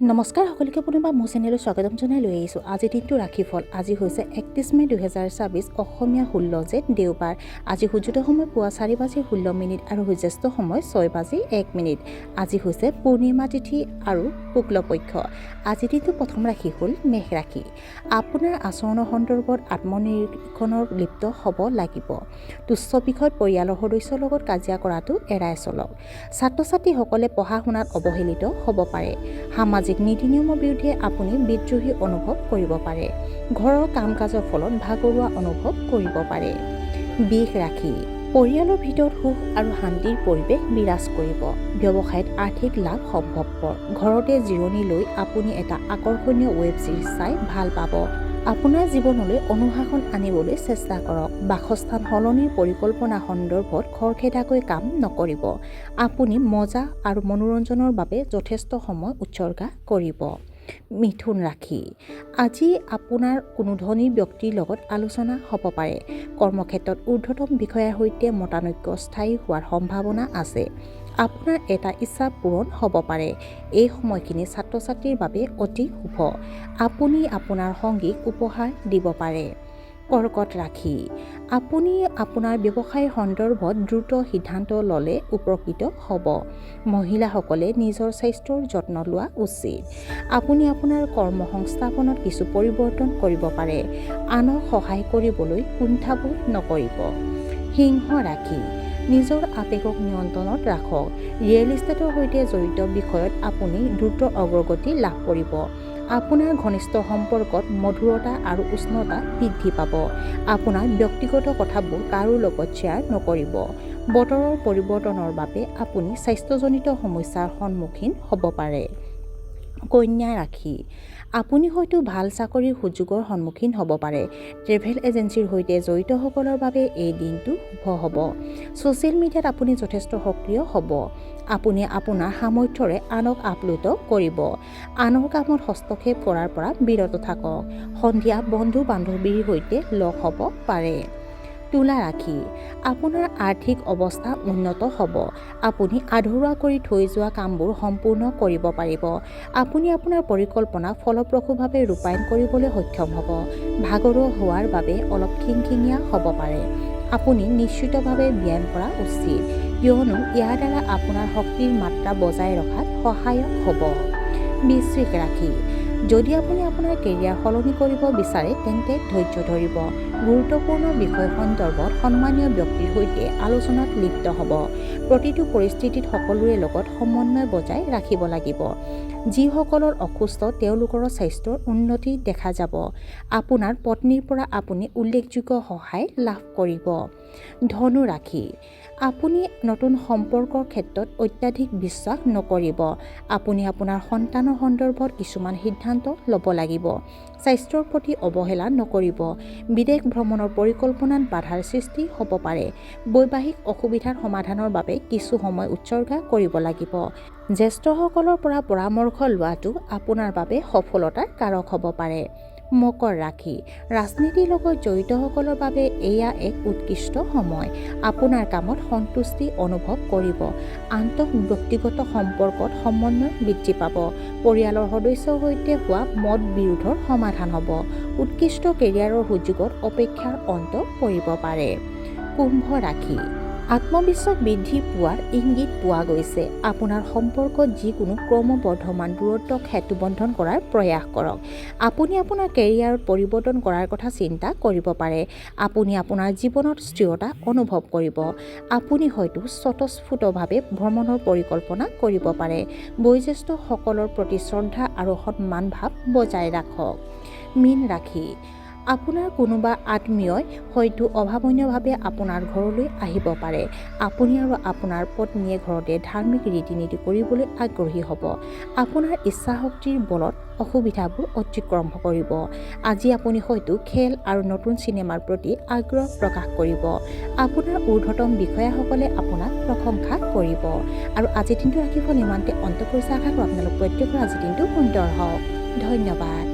নমস্কাৰ সকলোকে পুনৰবাৰ মোৰ চেনেলত স্বাগতম জনাই লৈ আহিছোঁ। আজি দিনটো ৰাশিফল। আজি হৈছে 31 মে 2024, অসমীয়া 16 জেঠ দেওবাৰ। আজি সূৰ্যোদয় সময় পুৱা 4:16 আৰু সূৰ্যাস্ত সময় 6:01। আজি হৈছে পূৰ্ণিমা তিথি আৰু শুক্লপক্ষ। আজি দিনটো প্ৰথম ৰাশি হ'ল মেষ ৰাশি। আপোনাৰ আচৰণৰ সন্দৰ্ভত আত্মনিৰীক্ষণৰ লিপ্ত হ'ব লাগিব। তুচ্ছ বিষয়ত পৰিয়ালৰ সদস্যৰ লগত কাজিয়া কৰাটো এৰাই চলক। ছাত্ৰ ছাত্ৰীসকলে পঢ়া শুনাত অৱহেলিত হ'ব পাৰে। সামাজিক নীতি নিয়মৰ বিৰুদ্ধে আপুনি বিদ্ৰোহী অনুভৱ কৰিব পাৰে। ঘৰৰ কাম কাজৰ ফলত ভাগৰুৱা অনুভৱ কৰিব পাৰে। বৃষ ৰাশি। পৰিয়ালৰ ভিতৰত সুখ আৰু শান্তিৰ পৰিৱেশ বিৰাজ কৰিব। ব্যৱসায়ত আৰ্থিক লাভ সম্ভৱপৰ। ঘৰতে জিৰণি লৈ আপুনি এটা আকৰ্ষণীয় ৱেব ছিৰিজ চাই ভাল পাব। আপোনাৰ জীৱনলৈ অনুশাসন আনিবলৈ চেষ্টা কৰক। বাসস্থান সলনিৰ পৰিকল্পনা সন্দৰ্ভত খৰখেদাকৈ কাম নকৰিব। আপুনি মজা আৰু মনোৰঞ্জনৰ বাবে যথেষ্ট সময় উৎসৰ্গা কৰিব। মিথুন ৰাশি। আজি আপোনাৰ কোনো ধনী ব্যক্তিৰ লগত আলোচনা হ'ব পাৰে। কৰ্মক্ষেত্ৰত ঊৰ্ধ্বতম বিষয়াৰ সৈতে মতানৈক্য স্থায়ী হোৱাৰ সম্ভাৱনা আছে। আপোনাৰ এটা ইচ্ছা পূৰণ হ'ব পাৰে। এই সময়খিনি ছাত্ৰ ছাত্ৰীৰ বাবে অতি শুভ। আপুনি আপোনাৰ সংগীক উপহাৰ দিব পাৰে। কৰ্কট ৰাশি। আপুনি আপোনাৰ ব্যৱসায়ৰ সন্দৰ্ভত দ্ৰুত সিদ্ধান্ত ল'লে উপকৃত হ'ব। মহিলাসকলে নিজৰ স্বাস্থ্যৰ যত্ন লোৱা উচিত। আপুনি আপোনাৰ কৰ্ম সংস্থাপনত কিছু পৰিৱৰ্তন কৰিব পাৰে। আনক সহায় কৰিবলৈ কুণ্ঠাবোধ নকৰিব। সিংহ ৰাশি। নিজৰ আৱেগক নিয়ন্ত্ৰণত ৰাখক। ৰিয়েল ইষ্টেটৰ সৈতে জড়িত বিষয়ত আপুনি দ্ৰুত অগ্ৰগতি লাভ কৰিব। আপোনাৰ ঘনিষ্ঠ সম্পৰ্কত মধুৰতা আৰু উষ্ণতা বৃদ্ধি পাব। আপোনাৰ ব্যক্তিগত কথাবোৰ কাৰো লগত শ্বেয়াৰ নকৰিব। বতৰৰ পৰিৱৰ্তনৰ বাবে আপুনি স্বাস্থ্যজনিত সমস্যাৰ সন্মুখীন হ'ব পাৰে। কন্যা ৰাশি। আপুনি হয়তো ভাল চাকৰিৰ সুযোগৰ সন্মুখীন হ'ব পাৰে। ট্ৰেভেল এজেঞ্চিৰ সৈতে জড়িতসকলৰ বাবে এই দিনটো শুভ হ'ব। ছ'চিয়েল মিডিয়াত আপুনি যথেষ্ট সক্ৰিয় হ'ব। আপুনি আপোনাৰ সামৰ্থ্যৰে আনক আপ্লুত কৰিব। আনৰ কামত হস্তক্ষেপ কৰাৰ পৰা বিৰত থাকক। সন্ধিয়া বন্ধু বান্ধৱীৰ সৈতে লগ হ'ব পাৰে। তুলা ৰাশি। আপোনাৰ আৰ্থিক অৱস্থা উন্নত হ'ব। আপুনি আধৰুৱা কৰি থৈ যোৱা কামবোৰ সম্পূৰ্ণ কৰিব পাৰিব। আপুনি আপোনাৰ পৰিকল্পনা ফলপ্ৰসূভাৱে ৰূপায়ণ কৰিবলৈ সক্ষম হ'ব। ভাগৰুৱা হোৱাৰ বাবে অলপ খিংখিঙীয়া হ'ব পাৰে। আপুনি নিশ্চিতভাৱে ব্যায়াম কৰা উচিত, কিয়নো ইয়াৰ দ্বাৰা আপোনাৰ শক্তিৰ মাত্ৰা বজাই ৰখাত সহায়ক হ'ব। বৃশ্চিক ৰাশি। যদি আপুনি আপোনাৰ কেৰিয়াৰ সলনি কৰিব বিচাৰে তেন্তে ধৈৰ্য ধৰিব। গুৰুত্বপূৰ্ণ বিষয় সন্দৰ্ভত সন্মানীয় ব্যক্তিৰ সৈতে আলোচনাত লিপ্ত হ'ব। প্ৰতিটো পৰিস্থিতিত সকলোৰে লগত সমন্বয় বজাই ৰাখিব লাগিব। যিসকলৰ অসুস্থ তেওঁলোকৰ স্বাস্থ্যৰ উন্নতি দেখা যাব। আপোনাৰ পত্নীৰ পৰা আপুনি উল্লেখযোগ্য সহায় লাভ কৰিব। ধনু ৰাশি। আপুনি নতুন সম্পৰ্কৰ ক্ষেত্ৰত অত্যাধিক বিশ্বাস নকৰিব। আপুনি আপোনাৰ সন্তানৰ সন্দৰ্ভত কিছুমান সিদ্ধান্ত ল'ব লাগিব। স্বাস্থ্যৰ প্ৰতি অৱহেলা নকৰিব। বিদেশ ভ্ৰমণৰ পৰিকল্পনাত বাধাৰ সৃষ্টি হ'ব পাৰে। বৈবাহিক অসুবিধাৰ সমাধানৰ বাবে কিছু সময় উৎসৰ্গা কৰিব লাগিব। জ্যেষ্ঠসকলৰ পৰা পৰামৰ্শ লোৱাটো আপোনাৰ বাবে সফলতাৰ কাৰক হ'ব পাৰে। মকৰ ৰাশি। ৰাজনীতিৰ লগত জড়িতসকলৰ বাবে এয়া এক উৎকৃষ্ট সময়। আপোনাৰ কামত সন্তুষ্টি অনুভৱ কৰিব। আন্তঃব্যক্তিগত সম্পৰ্কত সমন্বয় বৃদ্ধি পাব। পৰিয়ালৰ সদস্যৰ সৈতে হোৱা মত বিৰোধৰ সমাধান হ'ব। উৎকৃষ্ট কেৰিয়াৰৰ সুযোগত অপেক্ষাৰ অন্ত পৰিব পাৰে। কুম্ভ ৰাশি। আত্মবিশ্বাস বৃদ্ধি পোৱাৰ ইংগিত পোৱা গৈছে। আপোনাৰ সম্পৰ্কত যিকোনো ক্ৰমবৰ্ধমান দূৰত্বক সেতুবন্ধন কৰাৰ প্ৰয়াস কৰক। আপুনি আপোনাৰ কেৰিয়াৰত পৰিৱৰ্তন কৰাৰ কথা চিন্তা কৰিব পাৰে। আপুনি আপোনাৰ জীৱনত স্থিৰতা অনুভৱ কৰিব। আপুনি হয়তো স্বতঃস্ফূৰ্তভাৱে ভ্ৰমণৰ পৰিকল্পনা কৰিব পাৰে। বয়োজ্যেষ্ঠসকলৰ প্ৰতি শ্ৰদ্ধা আৰু সন্মান ভাৱ বজাই ৰাখক। মীন ৰাশি। আপোনাৰ কোনোবা আত্মীয়ই হয়তো অভাৱনীয়ভাৱে আপোনাৰ ঘৰলৈ আহিব পাৰে। আপুনি আৰু আপোনাৰ পত্নীয়ে ঘৰতে ধাৰ্মিক ৰীতি নীতি কৰিবলৈ আগ্ৰহী হ'ব। আপোনাৰ ইচ্ছাশক্তিৰ বলত অসুবিধাবোৰ অতিক্ৰম কৰিব। আজি আপুনি হয়তো খেল আৰু নতুন চিনেমাৰ প্ৰতি আগ্ৰহ প্ৰকাশ কৰিব। আপোনাৰ ঊৰ্ধ্বতম বিষয়াসকলে আপোনাক প্ৰশংসা কৰিব। আৰু আজিৰ দিনটো ৰাশিফল ইমানতে অন্ত পৰিছে। আশা কৰোঁ আপোনালোক প্ৰত্যেকৰ আজিৰ দিনটো সুন্দৰ হওক। ধন্যবাদ।